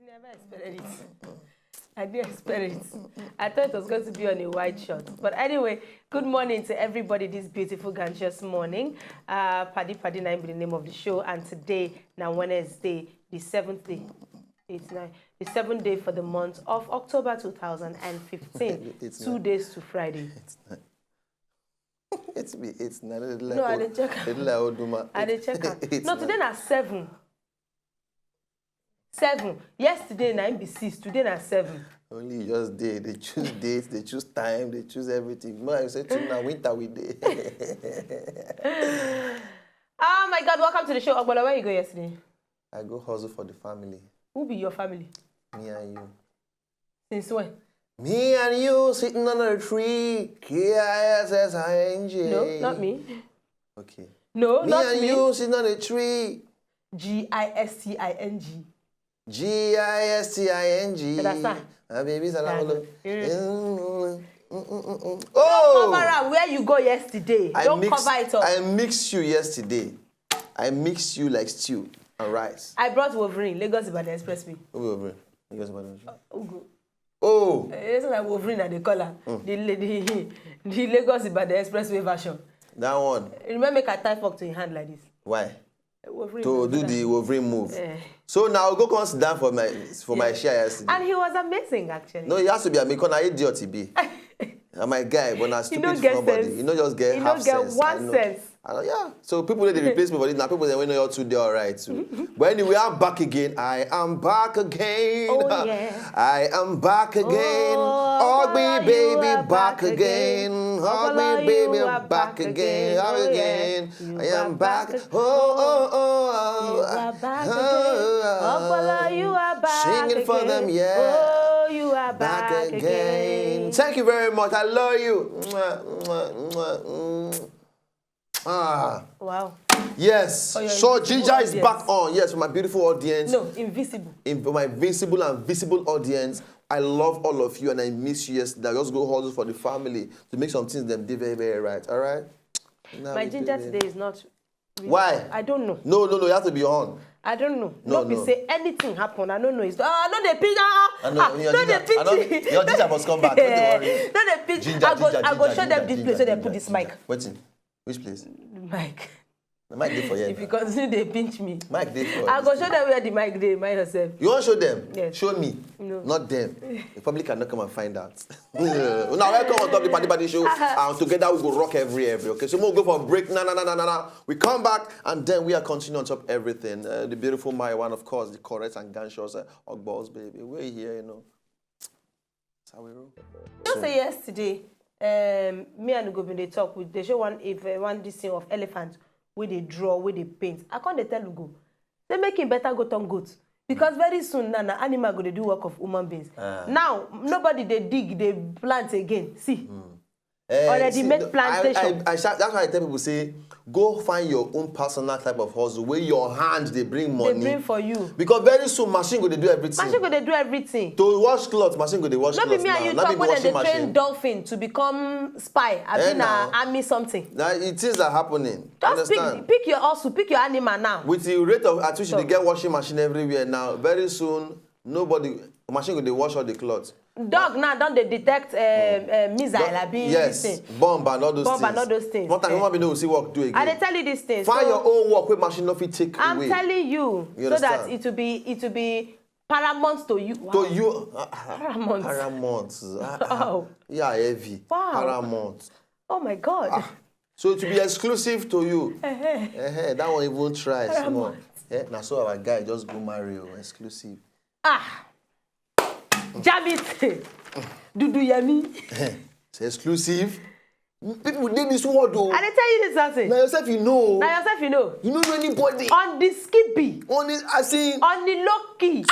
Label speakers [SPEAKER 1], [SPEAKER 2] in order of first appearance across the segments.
[SPEAKER 1] never expected it. I didn't expect it. I thought it was going to be on a wide shot. But anyway, good morning to everybody this beautiful, gorgeous morning. Paddy Nine be the name of the show. And today, now Wednesday, the 7th day. The 7th day for the month of October 2015. 2 days to Friday.
[SPEAKER 2] It's not.
[SPEAKER 1] No, I didn't check. I didn't check. No, today na 7. 7. Yesterday na be 6. Today na 7.
[SPEAKER 2] Only just day. They choose dates, they choose time, they choose everything. No, I said to now winter we day.
[SPEAKER 1] Oh my God! Welcome to the show. Ogbola, where you go yesterday?
[SPEAKER 2] I go hustle for the family.
[SPEAKER 1] Who be your family?
[SPEAKER 2] Me and you.
[SPEAKER 1] Since when?
[SPEAKER 2] Me and you sitting under a tree. K-I-S-S-I-N-G.
[SPEAKER 1] No, not me.
[SPEAKER 2] Okay.
[SPEAKER 1] No, not me.
[SPEAKER 2] Me and you sitting on a tree.
[SPEAKER 1] G-I-S-T-I-N-G.
[SPEAKER 2] G-I-S-T-I-N-G.
[SPEAKER 1] Understand?
[SPEAKER 2] Baby,
[SPEAKER 1] Oh! Cover up where you go yesterday. Don't cover it up.
[SPEAKER 2] I mixed you yesterday. I mixed you like stew and rice.
[SPEAKER 1] I brought Wolverine, Lagos Ibadan Expressway.
[SPEAKER 2] Who Wolverine? Lagos Ibadan.
[SPEAKER 1] Ugo.
[SPEAKER 2] Oh!
[SPEAKER 1] It's like Wolverine at the color. The Lagos Ibadan Expressway version.
[SPEAKER 2] That one.
[SPEAKER 1] Remember, make a tie fork to your hand like this.
[SPEAKER 2] Why?
[SPEAKER 1] Wolverine
[SPEAKER 2] to do the Wolverine move.
[SPEAKER 1] Yeah.
[SPEAKER 2] So now go come sit down for my share yesterday.
[SPEAKER 1] And he was amazing, actually.
[SPEAKER 2] No, he has to be amazing. I idiot he be. I'm my guy, but not stupid for nobody. You know, just get half sense.
[SPEAKER 1] You don't get 1 sense.
[SPEAKER 2] Yeah. So people they replace me, but now people they know you're too they all right too. But anyway, I'm back again. I am back again.
[SPEAKER 1] Oh, yeah.
[SPEAKER 2] I am back again. Oh, me baby, back again. Oh, me baby, I'm back again. Again. I am back. Oh.
[SPEAKER 1] You are back again. You are back
[SPEAKER 2] Singing for them, yeah.
[SPEAKER 1] Oh, you are back again.
[SPEAKER 2] Thank you very much. I love you.
[SPEAKER 1] Wow.
[SPEAKER 2] Yes. So Ginger is back on. Yes, for my beautiful audience.
[SPEAKER 1] No, invisible.
[SPEAKER 2] For my visible and visible audience, I love all of you and I miss you yesterday. I just go hustle for the family to make some things them do very, very right. All right? Now
[SPEAKER 1] my Ginger today is not. Really.
[SPEAKER 2] Why?
[SPEAKER 1] I don't know.
[SPEAKER 2] No, you have to be on.
[SPEAKER 1] I don't know.
[SPEAKER 2] No.
[SPEAKER 1] Be say anything happen. I don't know. It's no the pitch.
[SPEAKER 2] Your Ginger must come back. Don't worry.
[SPEAKER 1] No the pitch.
[SPEAKER 2] Ginger,
[SPEAKER 1] I go show them this place so they put this mic.
[SPEAKER 2] Waiting. Which place?
[SPEAKER 1] The mic.
[SPEAKER 2] The mic there for you.
[SPEAKER 1] If you continue, they pinch me.
[SPEAKER 2] Mic there for.
[SPEAKER 1] I go show them where the mic dey. Mind yourself.
[SPEAKER 2] You want to show them?
[SPEAKER 1] Yes.
[SPEAKER 2] Show me.
[SPEAKER 1] No.
[SPEAKER 2] Not them. The public cannot come and find out. Now welcome on top of the Paddy show. And together we go rock every. Okay, so we'll go for a break. No. We come back and then we are continuing on top of everything. The beautiful Maya one, of course, the correct and ganshos, Ogballs, baby. We're here, you know. That's how we roll.
[SPEAKER 1] Just say yesterday, me and Ugo been dey talk with they show one this thing of elephant where they draw, where they paint. I can't tell Ugo. They make him better go turn goat. Because very soon now animal go to do work of human beings. Now nobody they dig, they plant again. See. Already make plantation.
[SPEAKER 2] That's why I tell people say, go find your own personal type of hustle where your hands they bring money.
[SPEAKER 1] They bring for you.
[SPEAKER 2] Because very soon machine go to do everything.
[SPEAKER 1] Machine go to do everything.
[SPEAKER 2] To wash clothes, machine go to wash clothes.
[SPEAKER 1] Not be me and you talk when they train
[SPEAKER 2] machine.
[SPEAKER 1] dolphin to become spy. I mean army something.
[SPEAKER 2] Now it is happening.
[SPEAKER 1] Just pick your hustle, pick your animal now.
[SPEAKER 2] With the rate of at which they get washing machine everywhere now, very soon machine go to wash all the clothes.
[SPEAKER 1] Dog now don't they detect missile
[SPEAKER 2] yes, bomb and all those things. One time human being will see work do again.
[SPEAKER 1] I tell you these things.
[SPEAKER 2] Find your own work where machine not fit take away.
[SPEAKER 1] I'm telling you so that it will be paramount to you. Wow.
[SPEAKER 2] To you,
[SPEAKER 1] paramount.
[SPEAKER 2] Wow. Yeah, heavy.
[SPEAKER 1] Wow.
[SPEAKER 2] Paramount.
[SPEAKER 1] Oh my God.
[SPEAKER 2] So it will be exclusive to you. That one even try small. Now so our guy just go marry exclusive.
[SPEAKER 1] Jam it. Dudu Yami.
[SPEAKER 2] It's exclusive. People need this word though.
[SPEAKER 1] And I tell you this something.
[SPEAKER 2] Now yourself you know. You don't know anybody.
[SPEAKER 1] On the skippy.
[SPEAKER 2] On the on
[SPEAKER 1] the low key.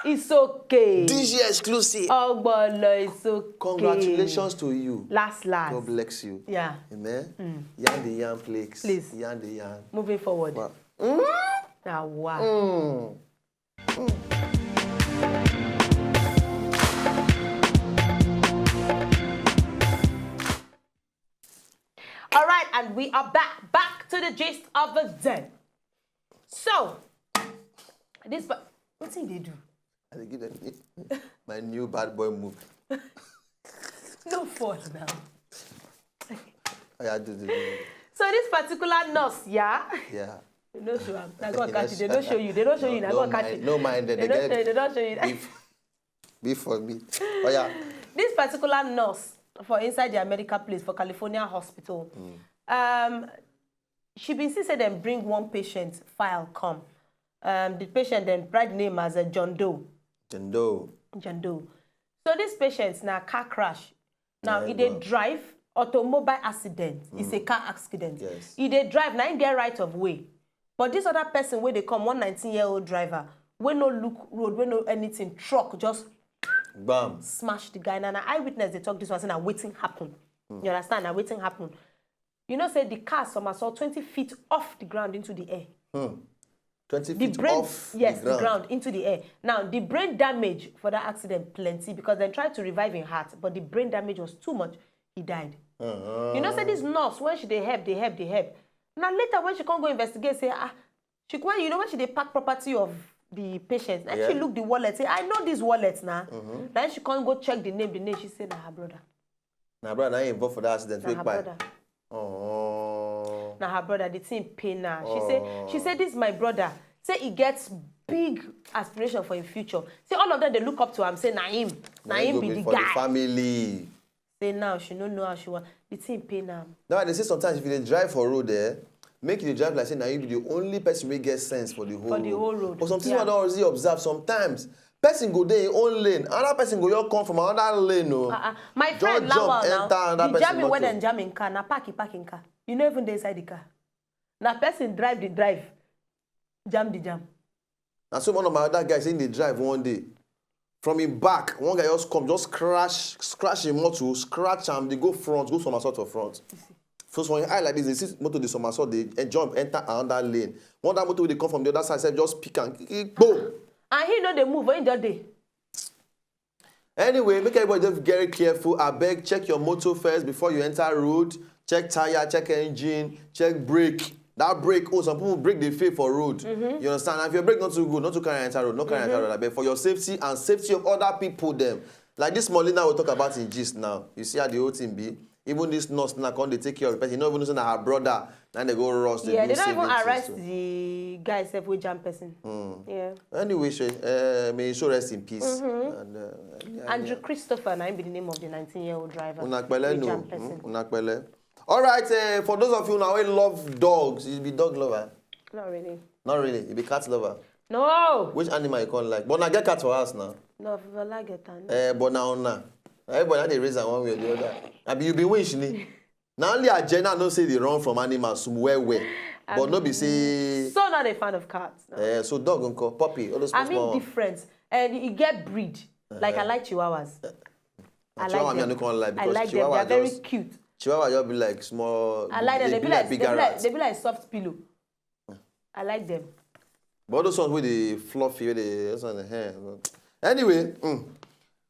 [SPEAKER 1] It's okay.
[SPEAKER 2] This year exclusive.
[SPEAKER 1] Oh Bolo, it's okay.
[SPEAKER 2] Congratulations to you.
[SPEAKER 1] Last.
[SPEAKER 2] God bless you.
[SPEAKER 1] Yeah.
[SPEAKER 2] Amen. Yarn the yarn, please. Yarn the yarn.
[SPEAKER 1] Moving forward.
[SPEAKER 2] Wow.
[SPEAKER 1] Now wow. All right, and we are back to the gist of the day. So, what's thing they do?
[SPEAKER 2] I give them my new bad boy movie.
[SPEAKER 1] No fault now.
[SPEAKER 2] I do.
[SPEAKER 1] So this particular nurse, yeah.
[SPEAKER 2] Yeah.
[SPEAKER 1] They don't show them. They go catch you. They don't show you. They don't show you. They go catch you.
[SPEAKER 2] No mind. They
[SPEAKER 1] don't show you.
[SPEAKER 2] Beef for me. Oh yeah.
[SPEAKER 1] This particular nurse for inside their medical place for California hospital, she been said them bring one patient file come. The patient then write name as a John Doe. John Doe. So this patient now car crash. Now he dey drive automobile accident. It's a car accident.
[SPEAKER 2] Yes.
[SPEAKER 1] He dey drive now he get right of way. But this other person where they come, one 19-year-old driver, we no look road, we no anything, truck just
[SPEAKER 2] bam
[SPEAKER 1] smash the guy. Now eyewitness they talk this one saying now waiting happen. You understand? Now waiting happen. You know, say the car somersault 20 feet off the ground into the air.
[SPEAKER 2] 20 feet off
[SPEAKER 1] the ground into the air. Now, the brain damage for that accident plenty because they tried to revive his heart, but the brain damage was too much. He died. You know, say this nurse, when she they help. Now, later, when she can't go investigate, say, she when you know when she they pack property of the patient, and she look the wallet, say, I know this wallet now. Then she can't go check the name. She said, nah, her brother.
[SPEAKER 2] Nah, brother, now you involved for that accident.
[SPEAKER 1] Nah, her brother. Now her brother, the thing pain her. She said, this is my brother. Say he gets big aspiration for his future. Say all of them they look up to him. Say Naim be the guy.
[SPEAKER 2] The family.
[SPEAKER 1] Say now she don't know how she want. The thing pain her.
[SPEAKER 2] Now they say sometimes if you drive for road there, make you drive like say Naim be the only person who get sense for the whole road. But something I don't already observe sometimes. Person go there in own lane, another person go your come from another lane.
[SPEAKER 1] My friend Lawal now, the jamming when they jamming car, na parking car. You know even they inside the car. Now person drive the drive, jam the jam.
[SPEAKER 2] And so one of my other guys in the drive one day, from him back, one guy just come, just scratch him motor, scratch him, they go front, go somersault for front. First one, I like this, they see motor the somersault, they jump, enter another lane. One that motor they come from the other side, just pick and boom.
[SPEAKER 1] And he know they move when just day.
[SPEAKER 2] Anyway, make everybody just very careful. I beg, check your motor first before you enter road. Check tire, check engine, check brake. That brake, some people brake they fail for road. You understand? And if your brake not too good, not to carry enter road, not carry enter road. I beg for your safety and safety of other people them. Like this Molina we'll talk about in gist now. You see how the whole thing be? Even this nurse now can't they take care of the person. You know, even that her brother, then they go rust.
[SPEAKER 1] Yeah, they don't even arrest the guy except with jam person. Yeah.
[SPEAKER 2] Anyway, may you so rest in peace. And,
[SPEAKER 1] Andrew Christopher, I be the name of the 19-year-old driver.
[SPEAKER 2] All right, for those of you now who love dogs, you be dog lover.
[SPEAKER 1] Not really.
[SPEAKER 2] Not really. You be cat lover.
[SPEAKER 1] No.
[SPEAKER 2] Which animal you can't like? But now get cat for us now.
[SPEAKER 1] No, I like it.
[SPEAKER 2] But now. Everybody they raise one way or the other. I mean, you be wishing. Now only agenda don't say they run from animals well. But no be say.
[SPEAKER 1] So not a fan of cats. No.
[SPEAKER 2] So dog uncle, puppy, all those.
[SPEAKER 1] I mean different, and you get breed. Like I like Chihuahuas. I like them. I like them. They are very cute.
[SPEAKER 2] Chihuahua just be like small.
[SPEAKER 1] I like them. They be like soft pillow. I like them.
[SPEAKER 2] But those ones with the fluffy, with the hair. Anyway.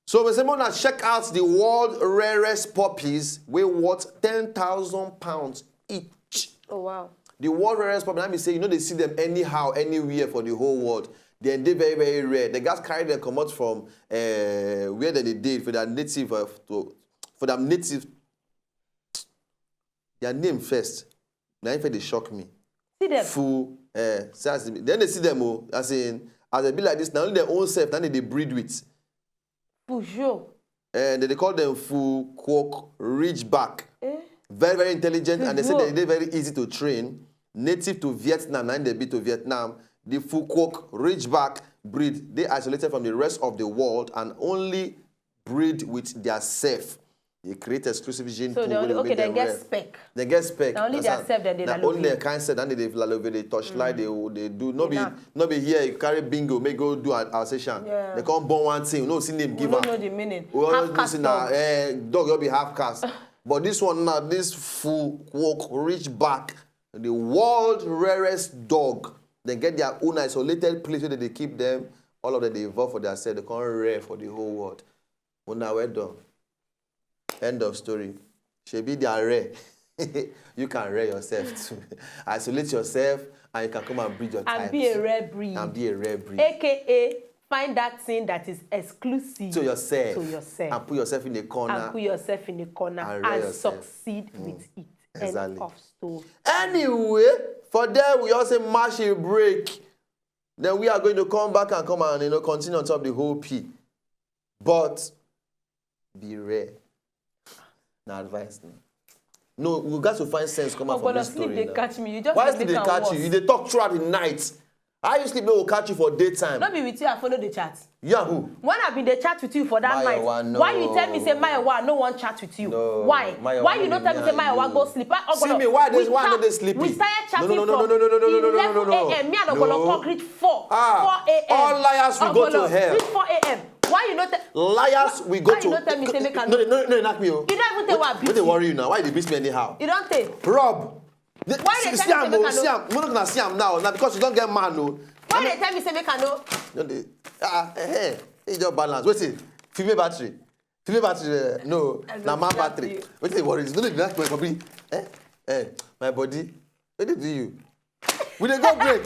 [SPEAKER 2] So we say, Mona, check out the world rarest puppies. We worth £10,000 each.
[SPEAKER 1] Oh wow!
[SPEAKER 2] The world rarest puppies. Let me say, you know, they see them anyhow, anywhere for the whole world. They're very, very rare. The guys carry them come out from where they did for their native, for their native. Their name first. Now, they shock me.
[SPEAKER 1] See them.
[SPEAKER 2] Full. Then they see them, as they be like this. Now only their own self. Now they breed with.
[SPEAKER 1] Peugeot.
[SPEAKER 2] And they call them full quack ridgeback. Very, very intelligent, and they say they're very easy to train. Native to Vietnam, and they be to Vietnam. The full quack ridgeback breed, they isolated from the rest of the world and only breed with their self. They create exclusive gene pool.
[SPEAKER 1] So they get spec.
[SPEAKER 2] They get spec.
[SPEAKER 1] Now only their self that they
[SPEAKER 2] love. Only their kind self, and they love they touch light. They do not be here. You carry bingo, make go do Alsatian.
[SPEAKER 1] Yeah.
[SPEAKER 2] They can't born one thing. No see name give
[SPEAKER 1] up. We don't know the meaning.
[SPEAKER 2] We always listen dog will be half caste. But this one now, this full quack ridgeback, the world rarest dog. They get their own isolated place where they keep them. All of them they evolve for themselves. They can't rare for the whole world. Well, now we're done. End of story. Shebi they are rare. You can rare yourself too. Isolate yourself and you can come and breed your types.
[SPEAKER 1] And be a rare breed.
[SPEAKER 2] And be a rare breed.
[SPEAKER 1] AKA find that thing that is exclusive
[SPEAKER 2] to yourself.
[SPEAKER 1] And
[SPEAKER 2] put yourself in a corner.
[SPEAKER 1] And succeed with it.
[SPEAKER 2] Exactly.
[SPEAKER 1] End of story.
[SPEAKER 2] Anyway, for them, we also march a break. Then we are going to come back and continue on top of the whole P. But be rare. Now advice me. No, we got to find sense come out from this story.
[SPEAKER 1] They catch me. You just
[SPEAKER 2] why did they catch you? They talk throughout the night. How you sleep, they will catch you for daytime.
[SPEAKER 1] Not be with you, I follow the chat.
[SPEAKER 2] Yeah, who?
[SPEAKER 1] When I've been the chat with you for that night,
[SPEAKER 2] no.
[SPEAKER 1] why you tell me say Mayowa no one chat with you?
[SPEAKER 2] No.
[SPEAKER 1] Why? Why you not tell me say Mayowa go sleep?
[SPEAKER 2] See me, why not they sleeping?
[SPEAKER 1] We started chatting from
[SPEAKER 2] 11
[SPEAKER 1] a.m. Me and Ogolo talk reach 4 a.m.
[SPEAKER 2] All liars will go to hell.
[SPEAKER 1] Reach 4 a.m. Why you not
[SPEAKER 2] liars we go to.
[SPEAKER 1] Why you not tell me say make I
[SPEAKER 2] No, knock me. You
[SPEAKER 1] don't even tell what I beat you.
[SPEAKER 2] What they worry you now? Why they beat me anyhow?
[SPEAKER 1] You don't take.
[SPEAKER 2] Rob.
[SPEAKER 1] Why they tell me say make I know?
[SPEAKER 2] I'm not see him now because you don't get mad no.
[SPEAKER 1] Why they tell me say make I know?
[SPEAKER 2] No, it's your balance. Wait it. Female battery. No. Now my battery. What they worry? No, they ask my body. My body. What did you? We dey go break.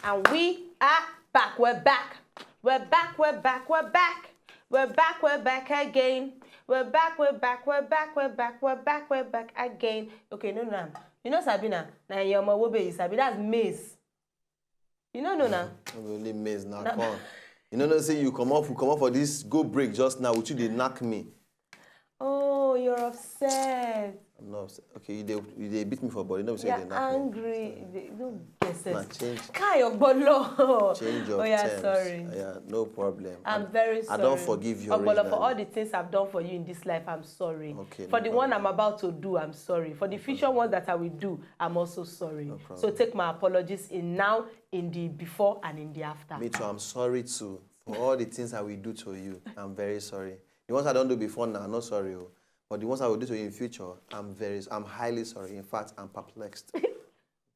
[SPEAKER 1] And we are back. We're back. We're back again. We're back again. Okay, no. You know Sabina? Now your mama will be Sabina. That's Maze. You know no now.
[SPEAKER 2] Only Maze now. Come on. You know, say you come up for this go break just now. Would you they knock me?
[SPEAKER 1] Oh, you're upset.
[SPEAKER 2] I'm not upset. Okay, they beat me for body. No, say
[SPEAKER 1] you're
[SPEAKER 2] they knock
[SPEAKER 1] angry.
[SPEAKER 2] Me.
[SPEAKER 1] Don't guess it.
[SPEAKER 2] Nah, change.
[SPEAKER 1] Change
[SPEAKER 2] your terms.
[SPEAKER 1] Sorry.
[SPEAKER 2] Yeah, no problem.
[SPEAKER 1] I'm very sorry.
[SPEAKER 2] I don't forgive you.
[SPEAKER 1] Ogbolo, for all the things I've done for you in this life, I'm sorry.
[SPEAKER 2] Okay,
[SPEAKER 1] for the one I'm about to do, I'm sorry. For the future ones that I will do, I'm also sorry.
[SPEAKER 2] No
[SPEAKER 1] so take my apologies in now, in the before, and in the after.
[SPEAKER 2] Me too. I'm sorry too for all the things I will do to you. I'm very sorry. The ones I don't do before now, I'm not sorry. But the ones I will do to you in future, I'm highly sorry. In fact, I'm perplexed.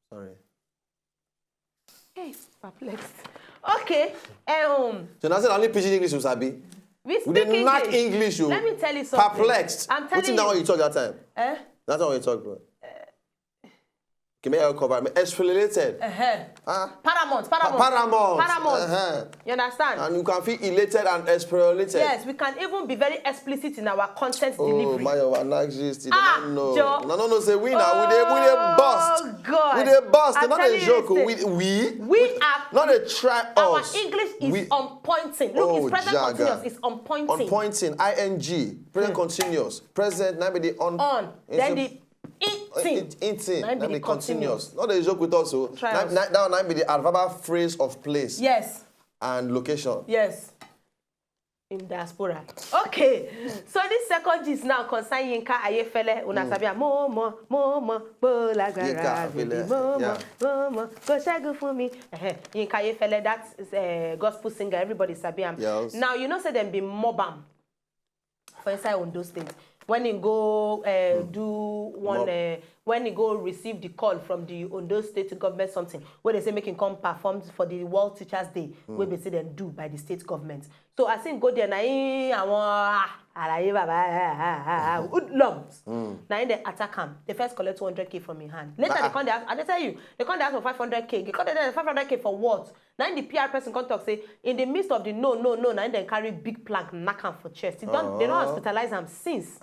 [SPEAKER 2] Sorry.
[SPEAKER 1] Hey, perplexed. Okay.
[SPEAKER 2] So now say only pidgin English, you sabi.
[SPEAKER 1] We speak
[SPEAKER 2] did not English.
[SPEAKER 1] Let me tell you something.
[SPEAKER 2] Perplexed.
[SPEAKER 1] I'm telling you.
[SPEAKER 2] What's that what you talk that time? That's not what you talk, bro. Give me a cover. Exfoliated.
[SPEAKER 1] Paramount. You understand?
[SPEAKER 2] And you can feel elated and exfoliated.
[SPEAKER 1] Yes, we can even be very explicit in our content delivery.
[SPEAKER 2] Oh, my analysis. No. Say we now. We bust.
[SPEAKER 1] Oh, God.
[SPEAKER 2] We dey bust.
[SPEAKER 1] I'm
[SPEAKER 2] Not a joke. We
[SPEAKER 1] are.
[SPEAKER 2] Not a try us.
[SPEAKER 1] Our English is on pointing. Look, it's present continuous. It's on pointing.
[SPEAKER 2] On pointing. ING. Present continuous. Present. Now be on.
[SPEAKER 1] Then the Eating.
[SPEAKER 2] That be continuous. Not a joke with us. So that be the adverbial phrase of place.
[SPEAKER 1] Yes.
[SPEAKER 2] And location.
[SPEAKER 1] Yes. In diaspora. Okay. So this second gist now concern Yinka Ayefele. Una sabia mo bola gara mo go shagu for me. Yinka Ayefele, that's gospel singer. Everybody sabia.
[SPEAKER 2] Yes.
[SPEAKER 1] Now you know say them be mobam for inside Ondo State. When he go when he go receive the call from the Ondo State government something, where they say make him come perform for the World Teachers Day, where they say them do by the state government. So I think go there na now in the attack him, they first collect 200K from his hand. Later they come there, and they tell you, they come there for 500K. They come there 500K for what? Now in the PR person come talk say, in the midst of the no, now they carry big plank, knock him for chest. They don't hospitalize him since.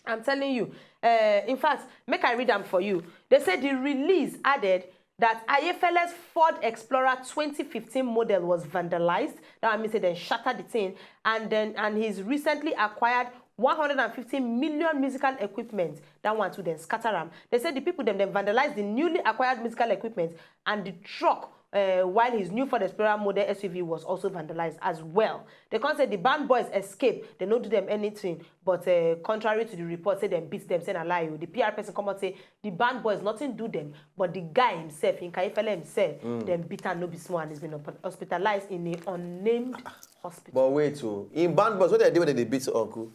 [SPEAKER 1] I'm telling you. In fact, make I read them for you. They said the release added that Ayefele's Ford Explorer 2015 model was vandalized. That means they then shattered the thing, and he's recently acquired 150 million musical equipment. That one to then scatter them. They said the people then vandalized the newly acquired musical equipment, and the truck, while his new Ford Explorer model SUV was also vandalized as well. They can't say the band boys escaped. They don't do them anything. But contrary to the report, say them beat them, say a lie. The PR person come out say the band boys nothing do them, but the guy himself, Yinka Ayefele himself, them beat and no be small, and he's been hospitalized in an unnamed hospital.
[SPEAKER 2] But wait, in band boys, what they do when they beat uncle?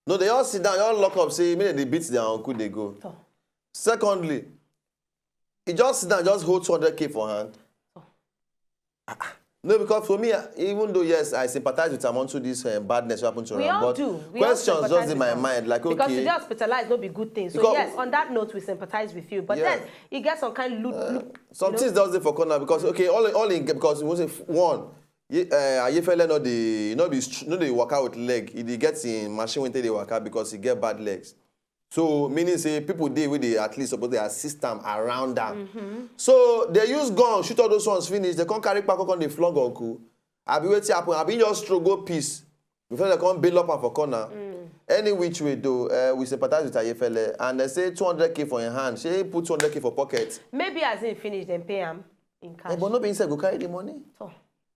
[SPEAKER 2] No, they all sit down, they all lock up, say, maybe they beat their uncle, they go. Oh. Secondly, he just sit down, just hold 200K for hand. Oh. No, because for me, even though, yes, I sympathize with Amonto this badness happened to
[SPEAKER 1] We
[SPEAKER 2] her,
[SPEAKER 1] all
[SPEAKER 2] but
[SPEAKER 1] do. We all
[SPEAKER 2] questions
[SPEAKER 1] sympathize
[SPEAKER 2] just in
[SPEAKER 1] with
[SPEAKER 2] my
[SPEAKER 1] her.
[SPEAKER 2] mind, like, okay.
[SPEAKER 1] Because to get hospitalized not be good thing. So
[SPEAKER 2] Because-
[SPEAKER 1] yes, on that note, we sympathize with you. But
[SPEAKER 2] Yeah.
[SPEAKER 1] then you get some kind of look.
[SPEAKER 2] Some things does it for corner because, okay, all in, because it was one, Ayefele no dey waka with leg. He gets in machine when they waka because he get bad legs. So meaning say people dey wey dey at least suppose they assist am around am. So they use gun shoot all those ones finish. They come carry kpako come dey flog uncle. Abi wetin happen? Abi just stroke go peace before they come bail up am for corner. Any which way though, we sympathize with Ayefele and they say 200k for your hand. Say he put 200k for pocket.
[SPEAKER 1] Maybe as he finish, then pay him in cash.
[SPEAKER 2] But no be inside go carry the money.
[SPEAKER 1] So,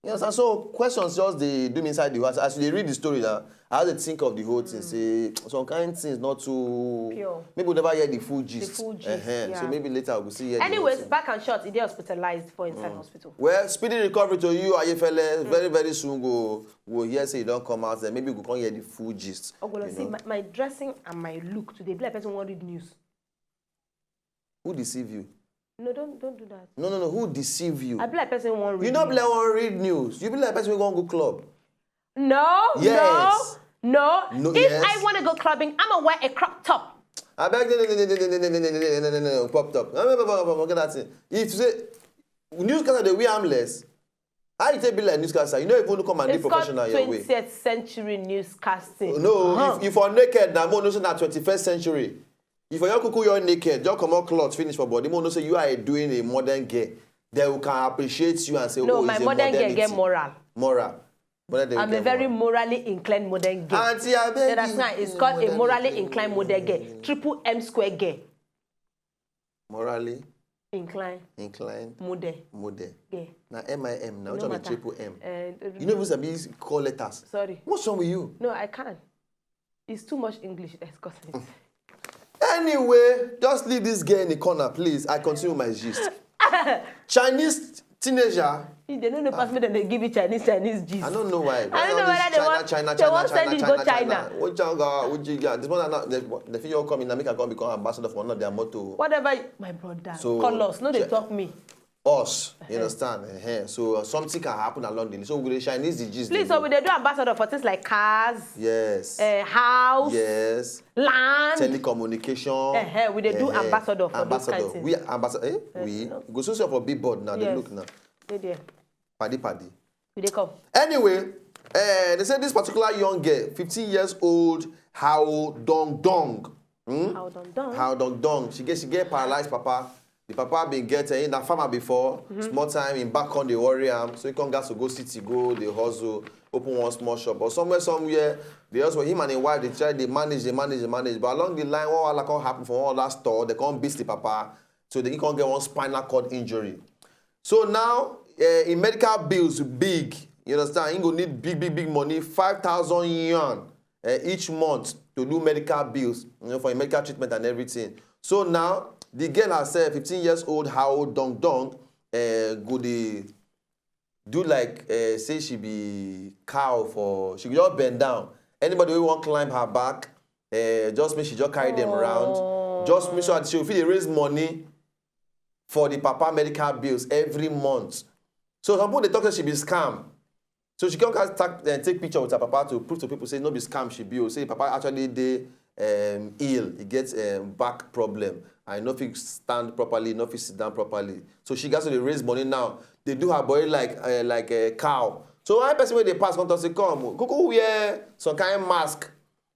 [SPEAKER 2] Yes, and so questions just they do me inside the house. As you read the story now, I have to think of the whole thing. Say some kind things not too
[SPEAKER 1] Pure.
[SPEAKER 2] Maybe we'll never hear the full gist.
[SPEAKER 1] The full gist, yeah.
[SPEAKER 2] So maybe later we'll see.
[SPEAKER 1] anyways, back and short, he dey hospitalized for inside hospital.
[SPEAKER 2] Well, speedy recovery to you, Ayefele. Very, very soon we'll hear say you don't come out. Then maybe we can't hear the full gist.
[SPEAKER 1] Ogolo, see, my dressing and my look today, be like person won't read news.
[SPEAKER 2] Who deceive you?
[SPEAKER 1] No, don't do that.
[SPEAKER 2] No. Who deceive you?
[SPEAKER 1] I be like person won't read
[SPEAKER 2] You not be
[SPEAKER 1] news.
[SPEAKER 2] like one read news. You be like person we gonna go club.
[SPEAKER 1] No,
[SPEAKER 2] Yes.
[SPEAKER 1] no.
[SPEAKER 2] No,
[SPEAKER 1] If
[SPEAKER 2] yes.
[SPEAKER 1] I want to go clubbing, I'm gonna wear a crop top.
[SPEAKER 2] I beg no, popped up. Get that thing. If you say newscaster they wear armless, how you take be like newscaster? You know if you come and be
[SPEAKER 1] It's called
[SPEAKER 2] professional your way.
[SPEAKER 1] 20th century newscasting.
[SPEAKER 2] No, if you're naked, now more no say na 21st century. If you're kuku you're naked, just come out clothes finish for body. More no say you are doing a modern girl. They will can appreciate you and say,
[SPEAKER 1] No,
[SPEAKER 2] oh,
[SPEAKER 1] my
[SPEAKER 2] it's a
[SPEAKER 1] modern girl
[SPEAKER 2] modernity.
[SPEAKER 1] get moral.
[SPEAKER 2] Moral.
[SPEAKER 1] I'm a very morally inclined modern girl.
[SPEAKER 2] Auntie, I beg
[SPEAKER 1] That's
[SPEAKER 2] you.
[SPEAKER 1] not. It's called a morally inclined modern girl. Triple M square girl.
[SPEAKER 2] Morally
[SPEAKER 1] Inclined
[SPEAKER 2] inclined.
[SPEAKER 1] model
[SPEAKER 2] Model.
[SPEAKER 1] girl.
[SPEAKER 2] Now MIM. Now
[SPEAKER 1] No
[SPEAKER 2] which one be
[SPEAKER 1] matter.
[SPEAKER 2] triple M?
[SPEAKER 1] You
[SPEAKER 2] You know who's a call letters.
[SPEAKER 1] Sorry.
[SPEAKER 2] What's wrong with you?
[SPEAKER 1] No, I can't. It's too much English. That's costing.
[SPEAKER 2] Anyway, just leave this girl in the corner, please. I continue my gist. Chinese teenager.
[SPEAKER 1] They don't know pass me, then they give you Chinese gist.
[SPEAKER 2] I don't know why.
[SPEAKER 1] I don't know whether they want send you go China.
[SPEAKER 2] Which this one not the figure coming and make a come become ambassador for one of their motto.
[SPEAKER 1] Whatever, my brother.
[SPEAKER 2] So,
[SPEAKER 1] Call us. No, they talk me.
[SPEAKER 2] Us, you understand? So something can happen along the line. So we Chinese the gist.
[SPEAKER 1] Please, so we they do ambassador for things like cars,
[SPEAKER 2] Yes.
[SPEAKER 1] house,
[SPEAKER 2] Yes.
[SPEAKER 1] land.
[SPEAKER 2] Telecommunication.
[SPEAKER 1] We they do ambassador for those kind of things.
[SPEAKER 2] We ambassador. We go so for big board now. They
[SPEAKER 1] Yes.
[SPEAKER 2] look now.
[SPEAKER 1] They there.
[SPEAKER 2] Paddy.
[SPEAKER 1] We they come.
[SPEAKER 2] Anyway, they said this particular young girl, 15 years old, Hao Dong Dong.
[SPEAKER 1] How done.
[SPEAKER 2] Hao Dong Dong. She get paralyzed, papa. The papa been getting in a farmer before, small time in back on the warrior, so he can't gas to go city, go the hustle, open one small shop, or somewhere, they also him and his wife they try they manage, but along the line, what can happen from all that store, they can't beat the papa, so they can't get one spinal cord injury. So now, in medical bills, big, you understand? You go need big money, 5,000 yuan each month to do medical bills, for your medical treatment and everything. So now, the girl herself, 15 years old, Hao Dong Dong, go dey do like, say she be cow for, she just bend down. Anybody who want climb her back, just make she just carry them around. Just make sure that she will fit dey raise money for the papa medical bills every month. So some people they talk say she be scam. So she can't take picture with her papa to prove to people say no be scam she be. Or say papa actually dey ill, he gets back problem. I no fit stand properly, no fit sit down properly. So she gets to raise money now. They do her body like a cow. So one person when they pass come to say, come, Coco wear some kind of mask.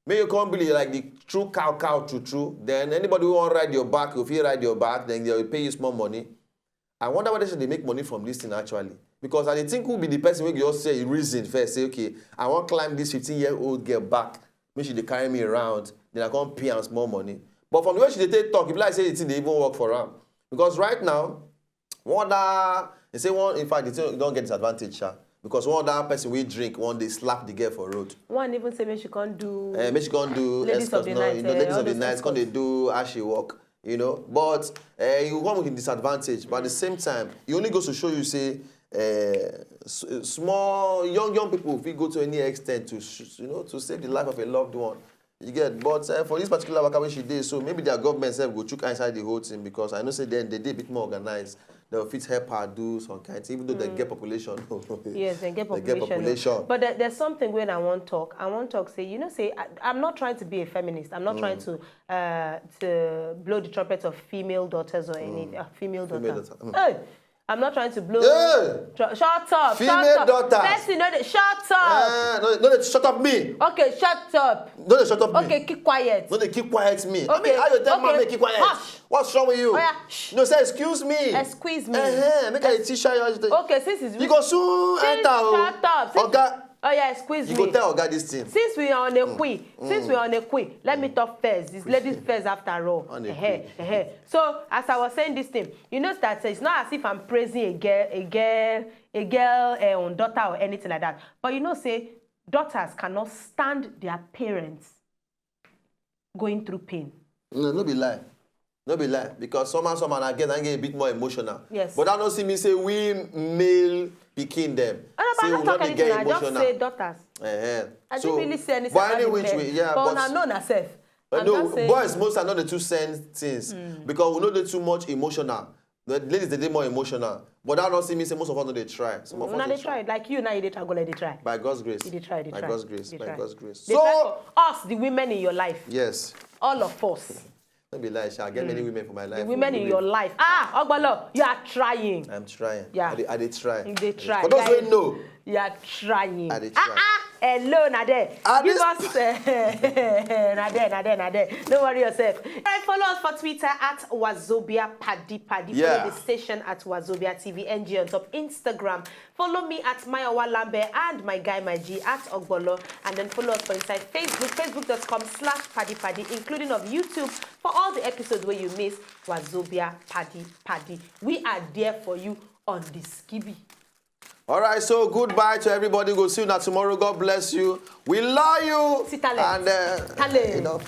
[SPEAKER 2] Make you come be like the true cow true. Then anybody who want ride your back, if you ride your back, then they will pay you small money. I wonder whether they make money from this thing actually. Because I think who be the person who just say reason first, say, okay, I want to climb this 15-year-old girl back. Make sure they carry me around. Then I can't pay her small money. But from the way she take talk, people like say the thing they even work for her. Because right now, they say one, in fact, the thing don't get disadvantage, because one other person will drink, one they slap the girl for road.
[SPEAKER 1] One even say maybe she can't do.
[SPEAKER 2] Maybe she can't do
[SPEAKER 1] ladies of the night.
[SPEAKER 2] ladies of the night, can't they do as she walk, But you come with disadvantage. But at the same time, it only goes to show you, say, small young people, if we go to any extent to to save the life of a loved one. You get, but for this particular waka wey she did, so maybe their government self go chook inside the whole thing because I know say then they did a bit more organized they'll fit help her do some kind of thing, even though they get population.
[SPEAKER 1] Yes, they get population.
[SPEAKER 2] They get population.
[SPEAKER 1] But there's something when I want talk. Say, I'm not trying to be a feminist. I'm not trying to blow the trumpet of female daughters or any female daughter. Hey, I'm not trying to blow.
[SPEAKER 2] Yeah.
[SPEAKER 1] Shut up.
[SPEAKER 2] Female daughters.
[SPEAKER 1] First, shut up.
[SPEAKER 2] No, shut up me.
[SPEAKER 1] Okay, shut up.
[SPEAKER 2] No, shut up me.
[SPEAKER 1] Okay, keep quiet.
[SPEAKER 2] No, they keep quiet me.
[SPEAKER 1] Okay.
[SPEAKER 2] I mean, how you tell me keep quiet?
[SPEAKER 1] Hush.
[SPEAKER 2] What's wrong with you?
[SPEAKER 1] Oh, yeah. Shh.
[SPEAKER 2] No, say excuse me.
[SPEAKER 1] Excuse me.
[SPEAKER 2] Make a teacher.
[SPEAKER 1] Okay, since it's
[SPEAKER 2] you go soon enter.
[SPEAKER 1] Shut up.
[SPEAKER 2] Oga.
[SPEAKER 1] Oh yeah, squeeze
[SPEAKER 2] you
[SPEAKER 1] me.
[SPEAKER 2] You go tell Oga this thing.
[SPEAKER 1] Since we are on a queen, let me talk first. This ladies first after all. So as I was saying this thing, you know that it's not as if I'm praising a girl, daughter or anything like that. But you know, say daughters cannot stand their parents going through pain.
[SPEAKER 2] No be lie. No be lie. Because someone I get a bit more emotional.
[SPEAKER 1] Yes.
[SPEAKER 2] But that don't see me say we male picking them.
[SPEAKER 1] I don't talk anything. I just say daughters. I didn't really say anything.
[SPEAKER 2] But any which way, yeah.
[SPEAKER 1] But I know myself.
[SPEAKER 2] No, boys most are not the two same things because we know they're too much emotional. The ladies they more emotional, but that don't see me say most of us know they try. Some of us
[SPEAKER 1] they try. Like you now, you try. Go let they try.
[SPEAKER 2] By God's grace.
[SPEAKER 1] They try.
[SPEAKER 2] By God's grace. By God's grace.
[SPEAKER 1] They try for us, the women in your life.
[SPEAKER 2] Yes.
[SPEAKER 1] All of us.
[SPEAKER 2] Don't be lying. I get many women for my life.
[SPEAKER 1] The women in your life. Ogbalo, you are trying.
[SPEAKER 2] I'm trying.
[SPEAKER 1] Yeah.
[SPEAKER 2] I did try.
[SPEAKER 1] They try.
[SPEAKER 2] For those who know.
[SPEAKER 1] You are trying.
[SPEAKER 2] I did try.
[SPEAKER 1] Hello, Nade. Give us Nade. Don't worry yourself. Right, follow us for Twitter at Wazobia Paddy.
[SPEAKER 2] Yeah.
[SPEAKER 1] Follow the station at Wazobia TVNG on top Instagram. Follow me at Mayowa Lambe and my guy, my G at Ogbolo. And then follow us for inside Facebook, facebook.com/Paddy, including of YouTube for all the episodes where you miss Wazobia Paddy. We are there for you on the skibby.
[SPEAKER 2] All right, so goodbye to everybody. We'll see you now tomorrow. God bless you. We love you.
[SPEAKER 1] See talent.
[SPEAKER 2] And
[SPEAKER 1] talent.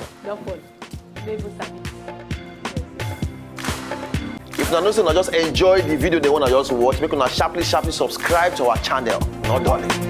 [SPEAKER 2] if you're not just enjoy the video they want to just watch, make sure sharply subscribe to our channel. Not darling.